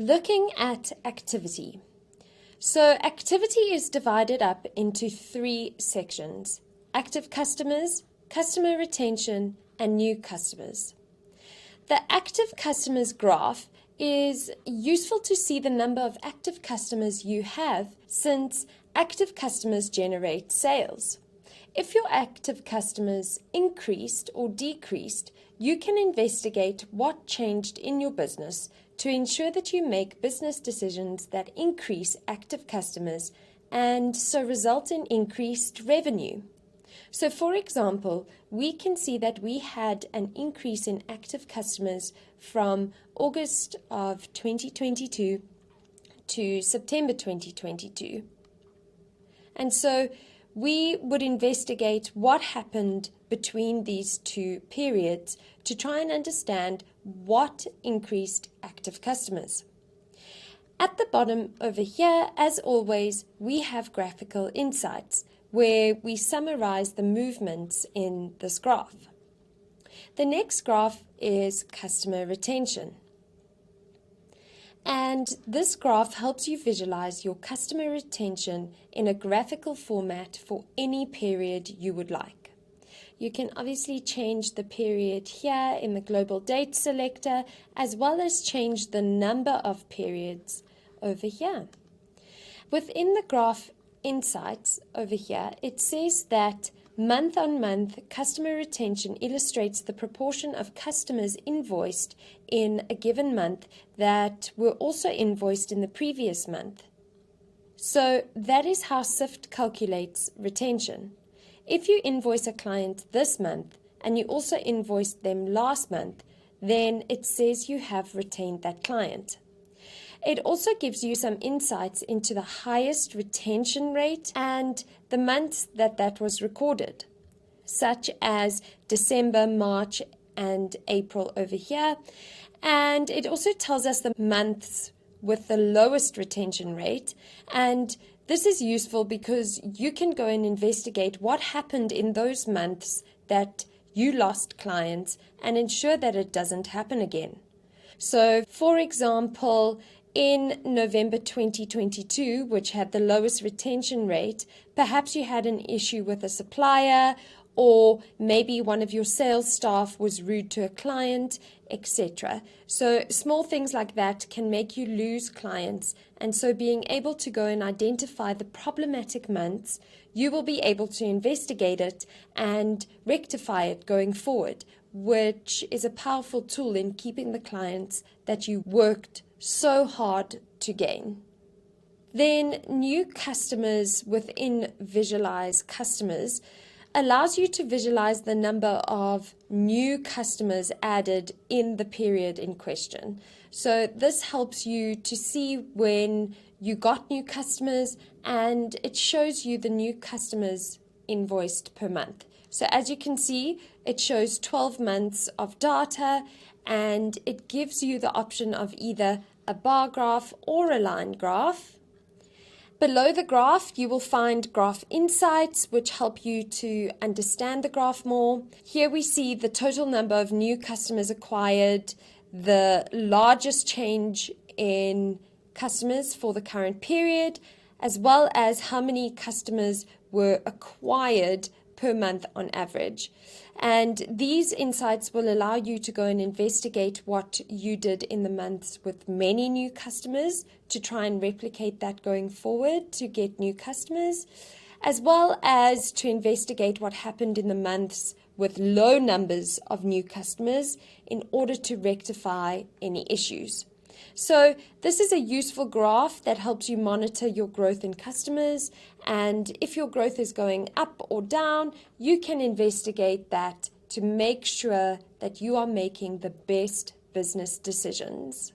Looking at activity. So activity is divided up into three sections: active customers, customer retention, and new customers. The active customers graph is useful to see the number of active customers you have, since active customers generate sales. If your active customers increased or decreased, you can investigate what changed in your business to ensure that you make business decisions that increase active customers and so result in increased revenue. So, for example, we can see that we had an increase in active customers from August of 2022 to September 2022. And so we would investigate what happened between these two periods to try and understand what increased active customers. At the bottom over here, as always, we have graphical insights where we summarize the movements in this graph. The next graph is customer retention. And this graph helps you visualize your customer retention in a graphical format for any period you would like. You can obviously change the period here in the global date selector, as well as change the number of periods over here. Within the graph insights over here, it says that month on month customer retention illustrates the proportion of customers invoiced in a given month that were also invoiced in the previous month. So that is how SIFT calculates retention. If you invoice a client this month and you also invoiced them last month, then it says you have retained that client. It also gives you some insights into the highest retention rate and the months that was recorded, such as December, March, and April over here. And it also tells us the months with the lowest retention rate. And this is useful because you can go and investigate what happened in those months that you lost clients and ensure that it doesn't happen again. So, for example, in November 2022, which had the lowest retention rate, perhaps you had an issue with a supplier, or maybe one of your sales staff was rude to a client, etc. So small things like that can make you lose clients. And so being able to go and identify the problematic months, you will be able to investigate it and rectify it going forward, which is a powerful tool in keeping the clients that you worked so hard to gain. Then new customers within Visualize Customers allows you to visualize the number of new customers added in the period in question. So this helps you to see when you got new customers, and it shows you the new customers invoiced per month. So as you can see, it shows 12 months of data, and it gives you the option of either a bar graph or a line graph. Below the graph, you will find graph insights, which help you to understand the graph more. Here we see the total number of new customers acquired, the largest change in customers for the current period, as well as how many customers were acquired per month on average. And these insights will allow you to go and investigate what you did in the months with many new customers to try and replicate that going forward to get new customers, as well as to investigate what happened in the months with low numbers of new customers in order to rectify any issues. So this is a useful graph that helps you monitor your growth in customers, and if your growth is going up or down, you can investigate that to make sure that you are making the best business decisions.